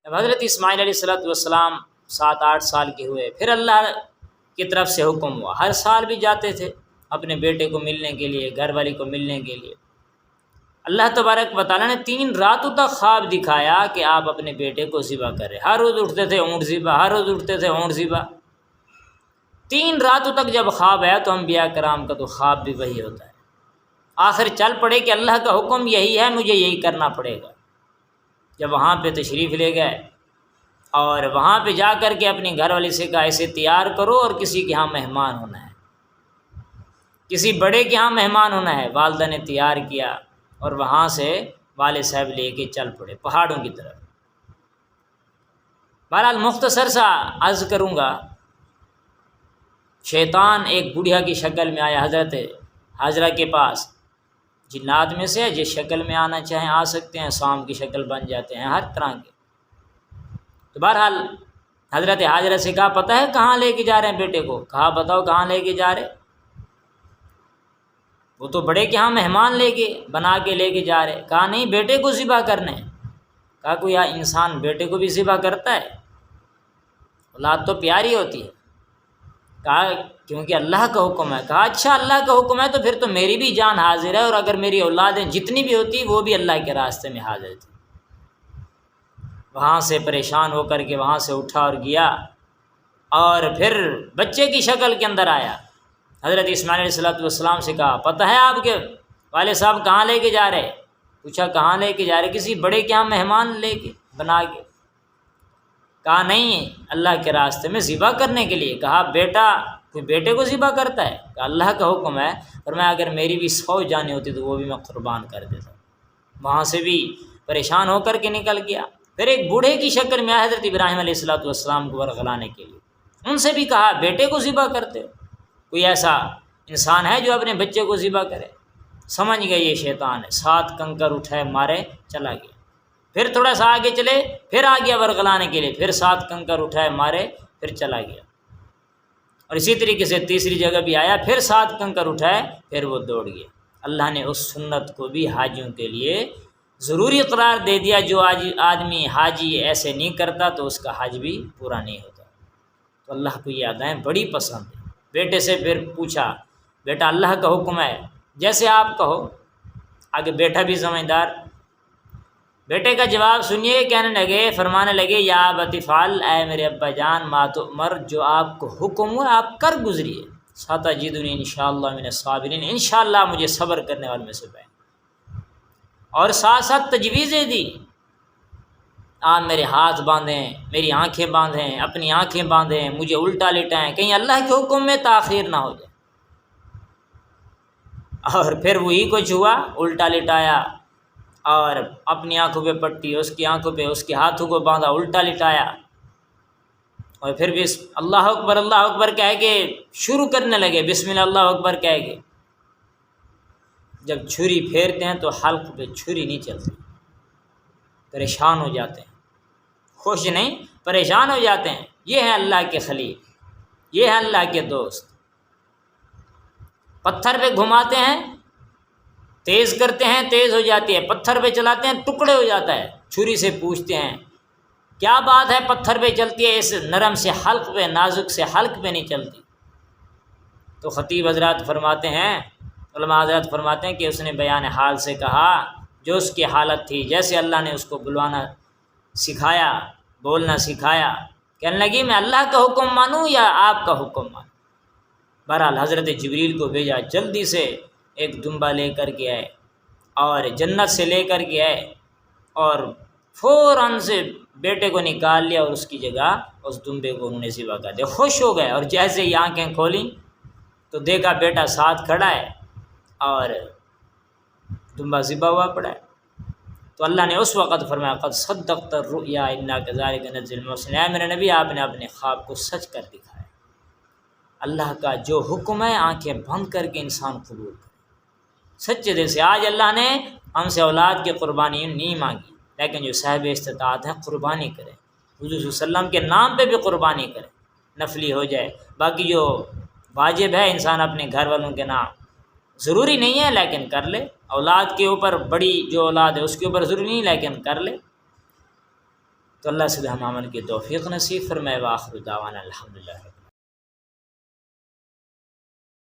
اب حضرت اسماعیل علیہ السلام 7-8 سال کے ہوئے، پھر اللہ کی طرف سے حکم ہوا، ہر سال بھی جاتے تھے اپنے بیٹے کو ملنے کے لیے، گھر والی کو ملنے کے لیے۔ اللہ تبارک و تعالیٰ نے 3 راتوں تک خواب دکھایا کہ آپ اپنے بیٹے کو ذبح کریں۔ ہر روز اٹھتے تھے اونٹ ذبح، ہر روز اٹھتے تھے اونٹ ذبح۔ 3 راتوں تک جب خواب آیا تو انبیاء کرام کا تو خواب بھی وہی ہوتا ہے۔ آخر چل پڑے کہ اللہ کا حکم یہی ہے، مجھے یہی کرنا پڑے گا۔ جب وہاں پہ تشریف لے گئے اور وہاں پہ جا کر کے اپنی گھر والی سے کہا اسے تیار کرو اور کسی کے ہاں مہمان ہونا ہے، کسی بڑے کے ہاں مہمان ہونا ہے۔ والدہ نے تیار کیا اور وہاں سے والد صاحب لے کے چل پڑے پہاڑوں کی طرف۔ بہرحال مختصر سا عرض کروں گا، شیطان ایک بڑھیا کی شکل میں آیا حضرت حاجرہ کے پاس۔ جنات میں سے جس شکل میں آنا چاہیں آ سکتے ہیں، سام کی شکل بن جاتے ہیں، ہر طرح کے۔ تو بہرحال حضرت حاجرہ سے کہا پتہ ہے کہاں لے کے جا رہے ہیں بیٹے کو؟ کہا بتاؤ کہاں لے کے جا رہے؟ وہ تو بڑے کے ہاں مہمان لے کے بنا کے لے کے جا رہے۔ کہا نہیں، بیٹے کو ذبح کرنے۔ کہا کوئی انسان بیٹے کو بھی ذبح کرتا ہے؟ اولاد تو پیاری ہوتی ہے۔ کہا کیونکہ اللہ کا حکم ہے۔ کہا اچھا اللہ کا حکم ہے تو پھر تو میری بھی جان حاضر ہے، اور اگر میری اولادیں جتنی بھی ہوتی وہ بھی اللہ کے راستے میں حاضر تھی۔ وہاں سے پریشان ہو کر کے وہاں سے اٹھا اور گیا، اور پھر بچے کی شکل کے اندر آیا۔ حضرت اسماعیل علیہ السلام سے کہا پتہ ہے آپ کے والد صاحب کہاں لے کے جا رہے؟ پوچھا کہاں لے کے جا رہے؟ کسی بڑے کے یہاں مہمان لے کے بنا کے۔ کہا نہیں، اللہ کے راستے میں ذبح کرنے کے لیے۔ کہا بیٹا کوئی بیٹے کو ذبح کرتا ہے؟ کہا اللہ کا حکم ہے، اور میں اگر میری بھی 100 جانیں ہوتی تو وہ بھی میں قربان کر دیتا۔ وہاں سے بھی پریشان ہو کر کے نکل گیا۔ پھر ایک بوڑھے کی شکل میں حضرت ابراہیم علیہ السلام کو ورغلانے کے لیے، ان سے بھی کہا بیٹے کو ذبح کرتے ہو؟ کوئی ایسا انسان ہے جو اپنے بچے کو ذبح کرے؟ سمجھ گئے یہ شیطان ہے۔ 7 کنکر اٹھائے مارے، چلا گیا۔ پھر تھوڑا سا آگے چلے، پھر آ گیا ورغلانے کے لیے، پھر 7 کنکر اٹھائے مارے، پھر چلا گیا۔ اور اسی طریقے سے تیسری جگہ بھی آیا، پھر 7 کنکر اٹھائے، پھر وہ دوڑ گیا۔ اللہ نے اس سنت کو بھی حاجیوں کے لیے ضروری قرار دے دیا، جو آدمی حاجی ایسے نہیں کرتا تو اس کا حج بھی پورا نہیں ہوتا۔ تو اللہ کو یہ ادائیں بڑی پسند ہیں۔ بیٹے سے پھر پوچھا بیٹا اللہ کا حکم ہے جیسے آپ کہو۔ آگے بیٹا بھی سمجھدار، بیٹے کا جواب سنیے، کہنے لگے فرمانے لگے یا ابت افعل، اے میرے ابا جان ما تؤمر، جو آپ کو حکم ہوا آپ کر گزریے۔ ستجدنی انشاءاللہ من الصابرین، انشاءاللہ مجھے صبر کرنے والوں میں سے پائیں۔ اور ساتھ ساتھ تجویزیں دی، آپ میرے ہاتھ باندھیں، میری آنکھیں باندھیں، اپنی آنکھیں باندھیں، مجھے الٹا لٹائیں، کہیں اللہ کے حکم میں تاخیر نہ ہو جائے۔ اور پھر وہی کچھ ہوا، الٹا لٹایا اور اپنی آنکھوں پہ پٹی، اس کی آنکھوں پہ، اس کے ہاتھوں کو باندھا، الٹا لٹایا، اور پھر بھی اللہ اکبر کہہ کے شروع کرنے لگے، بسم اللہ اللہ اکبر کہہ کے۔ جب چھری پھیرتے ہیں تو حلق پہ چھری نہیں چلتی، پریشان ہو جاتے ہیں، خوش نہیں پریشان ہو جاتے ہیں۔ یہ ہے اللہ کے خلیل، یہ ہے اللہ کے دوست۔ پتھر پہ گھماتے ہیں تیز کرتے ہیں، تیز ہو جاتی ہے، پتھر پہ چلاتے ہیں ٹکڑے ہو جاتا ہے۔ چھری سے پوچھتے ہیں کیا بات ہے پتھر پہ چلتی ہے، اس نرم سے حلق پہ، نازک سے حلق پہ نہیں چلتی؟ تو خطیب حضرات فرماتے ہیں، علماء حضرات فرماتے ہیں کہ اس نے بیان حال سے کہا جو اس کی حالت تھی، جیسے اللہ نے اس کو بلوانا سکھایا، بولنا سکھایا، کہنے لگی میں اللہ کا حکم مانوں یا آپ کا حکم مانوں؟ بہرحال حضرت جبریل کو بھیجا، جلدی سے ایک دمبا لے کر کے آئے اور جنت سے لے کر کے آئے، اور فوراً سے بیٹے کو نکال لیا اور اس کی جگہ اس دمبے کو انہوں نے ذبح کر دیا۔ خوش ہو گئے، اور جیسے ہی آنکھیں کھولیں تو دیکھا بیٹا ساتھ کھڑا ہے اور دمبا ذبح ہوا پڑا ہے۔ تو اللہ نے اس وقت فرمایا قد صدقت الرؤیا انا کذلک نجزی المحسنین، اے میرے نبی آپ نے اپنے خواب کو سچ کر دکھایا۔ اللہ کا جو حکم ہے آنکھیں بند کر کے انسان قبول کرے سچے دل سے۔ آج اللہ نے ہم سے اولاد کی قربانی نہیں مانگی، لیکن جو صاحب استطاعت ہیں قربانی کریں، حضور صلی اللہ علیہ وسلم کے نام پہ بھی قربانی کریں، نفلی ہو جائے۔ باقی جو واجب ہے انسان اپنے گھر والوں کے نام، ضروری نہیں ہے لیکن کر لے۔ اولاد کے اوپر، بڑی جو اولاد ہے اس کے اوپر ضروری نہیں لیکن کر لے۔ تو اللہ سے ہم عمل کی توفیق نصیب فرمائے۔ وآخر دعوانا الحمدللہ۔